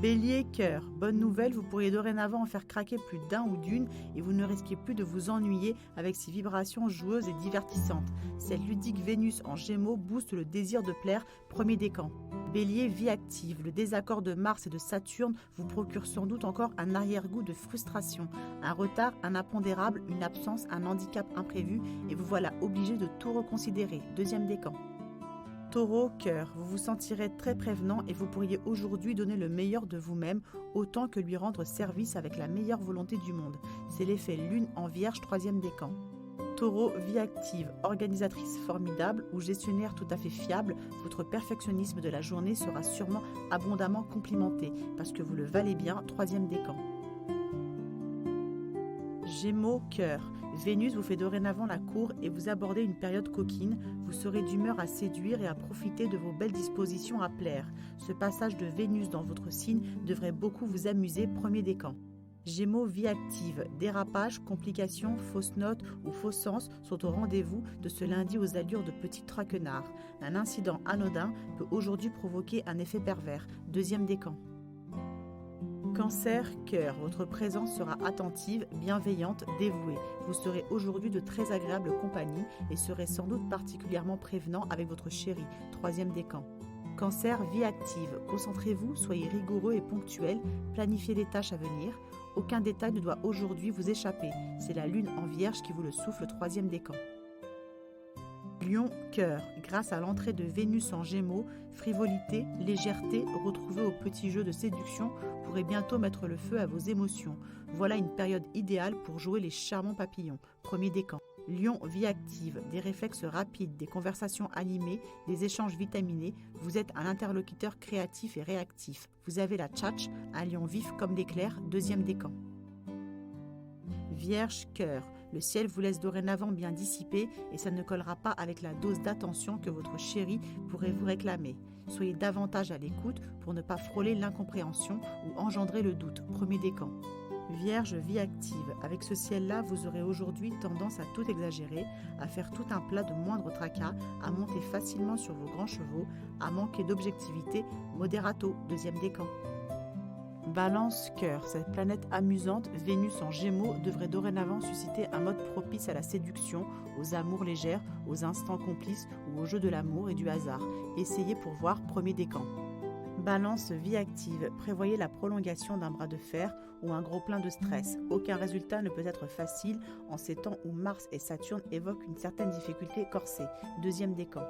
Bélier, cœur. Bonne nouvelle, vous pourriez dorénavant en faire craquer plus d'un ou d'une et vous ne risquez plus de vous ennuyer avec ces vibrations joueuses et divertissantes. Cette ludique Vénus en Gémeaux booste le désir de plaire, premier décan. Bélier, vie active. Le désaccord de Mars et de Saturne vous procure sans doute encore un arrière-goût de frustration, un retard, un impondérable, une absence, un handicap imprévu et vous voilà obligé de tout reconsidérer, deuxième décan. Taureau, cœur, vous vous sentirez très prévenant et vous pourriez aujourd'hui donner le meilleur de vous-même autant que lui rendre service avec la meilleure volonté du monde. C'est l'effet lune en vierge, troisième décan. Taureau, vie active, organisatrice formidable ou gestionnaire tout à fait fiable, votre perfectionnisme de la journée sera sûrement abondamment complimenté parce que vous le valez bien, troisième décan. Gémeaux, cœur. Vénus vous fait dorénavant la cour et vous abordez une période coquine. Vous serez d'humeur à séduire et à profiter de vos belles dispositions à plaire. Ce passage de Vénus dans votre signe devrait beaucoup vous amuser, premier décan. Gémeaux, vie active. Dérapages, complications, fausses notes ou faux sens sont au rendez-vous de ce lundi aux allures de petit traquenard. Un incident anodin peut aujourd'hui provoquer un effet pervers, deuxième décan. Cancer, cœur, votre présence sera attentive, bienveillante, dévouée. Vous serez aujourd'hui de très agréable compagnie et serez sans doute particulièrement prévenant avec votre chéri, troisième décan. Cancer, vie active, concentrez-vous, soyez rigoureux et ponctuel, planifiez les tâches à venir. Aucun détail ne doit aujourd'hui vous échapper, c'est la lune en vierge qui vous le souffle, troisième décan. Lion, cœur, grâce à l'entrée de Vénus en Gémeaux, frivolité, légèreté, retrouvée au petit jeu de séduction pourrait bientôt mettre le feu à vos émotions. Voilà une période idéale pour jouer les charmants papillons, premier décan. Lion, vie active, des réflexes rapides, des conversations animées, des échanges vitaminés, vous êtes un interlocuteur créatif et réactif. Vous avez la tchatch, un lion vif comme l'éclair, deuxième décan. Vierge, cœur, le ciel vous laisse dorénavant bien dissipé et ça ne collera pas avec la dose d'attention que votre chéri pourrait vous réclamer. Soyez davantage à l'écoute pour ne pas frôler l'incompréhension ou engendrer le doute, premier décan. Vierge, vie active, avec ce ciel-là, vous aurez aujourd'hui tendance à tout exagérer, à faire tout un plat de moindre tracas, à monter facilement sur vos grands chevaux, à manquer d'objectivité, moderato, deuxième décan. Balance, cœur, cette planète amusante, Vénus en Gémeaux, devrait dorénavant susciter un mode propice à la séduction, aux amours légères, aux instants complices ou au jeu de l'amour et du hasard. Essayez pour voir, premier décan. Balance, vie active, prévoyez la prolongation d'un bras de fer ou un gros plein de stress. Aucun résultat ne peut être facile en ces temps où Mars et Saturne évoquent une certaine difficulté corsée, deuxième décan.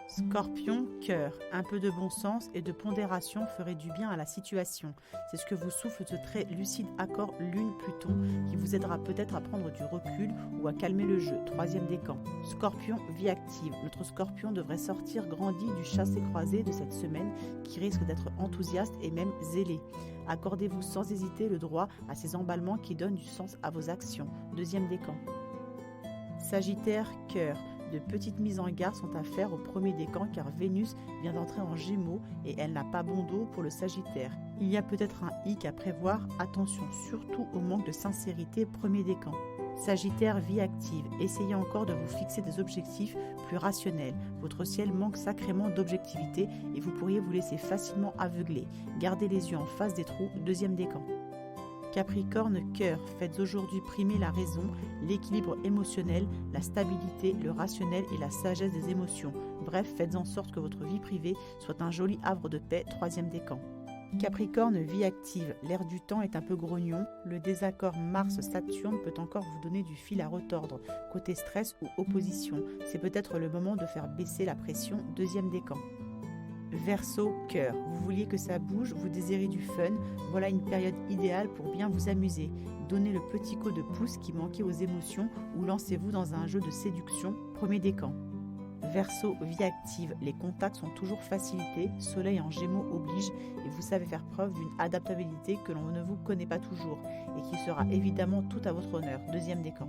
Scorpion, cœur, un peu de bon sens et de pondération ferait du bien à la situation. C'est ce que vous souffle ce très lucide accord Lune-Pluton qui vous aidera peut-être à prendre du recul ou à calmer le jeu, troisième décan. Scorpion, vie active, notre scorpion devrait sortir grandi du chassé-croisé de cette semaine qui risque d'être enthousiaste et même zélé. Accordez-vous sans hésiter le droit à ces emballements qui donnent du sens à vos actions, deuxième décan. Sagittaire, cœur, de petites mises en garde sont à faire au premier décan car Vénus vient d'entrer en Gémeaux et elle n'a pas bon dos pour le Sagittaire. Il y a peut-être un hic à prévoir, attention surtout au manque de sincérité, premier décan. Sagittaire, vie active, essayez encore de vous fixer des objectifs plus rationnels. Votre ciel manque sacrément d'objectivité et vous pourriez vous laisser facilement aveugler. Gardez les yeux en face des trous, deuxième décan. Capricorne, cœur, faites aujourd'hui primer la raison, l'équilibre émotionnel, la stabilité, le rationnel et la sagesse des émotions. Bref, faites en sorte que votre vie privée soit un joli havre de paix, troisième décan. Capricorne, vie active, l'air du temps est un peu grognon, le désaccord Mars-Saturne peut encore vous donner du fil à retordre, côté stress ou opposition. C'est peut-être le moment de faire baisser la pression, deuxième décan. Verseau, cœur, vous vouliez que ça bouge, vous désirez du fun, voilà une période idéale pour bien vous amuser. Donnez le petit coup de pouce qui manquait aux émotions ou lancez-vous dans un jeu de séduction, premier décan. Verseau, vie active, les contacts sont toujours facilités, soleil en Gémeaux oblige et vous savez faire preuve d'une adaptabilité que l'on ne vous connaît pas toujours et qui sera évidemment tout à votre honneur, deuxième décan.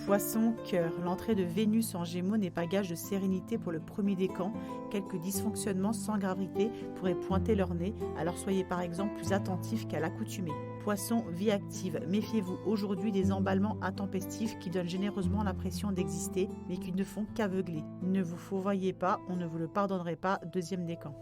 Poisson, cœur, l'entrée de Vénus en Gémeaux n'est pas gage de sérénité pour le premier décan. Quelques dysfonctionnements sans gravité pourraient pointer leur nez, alors soyez par exemple plus attentifs qu'à l'accoutumée. Poisson, vie active, méfiez-vous aujourd'hui des emballements intempestifs qui donnent généreusement l'impression d'exister, mais qui ne font qu'aveugler. Ne vous fourvoyez pas, on ne vous le pardonnerait pas, deuxième décan.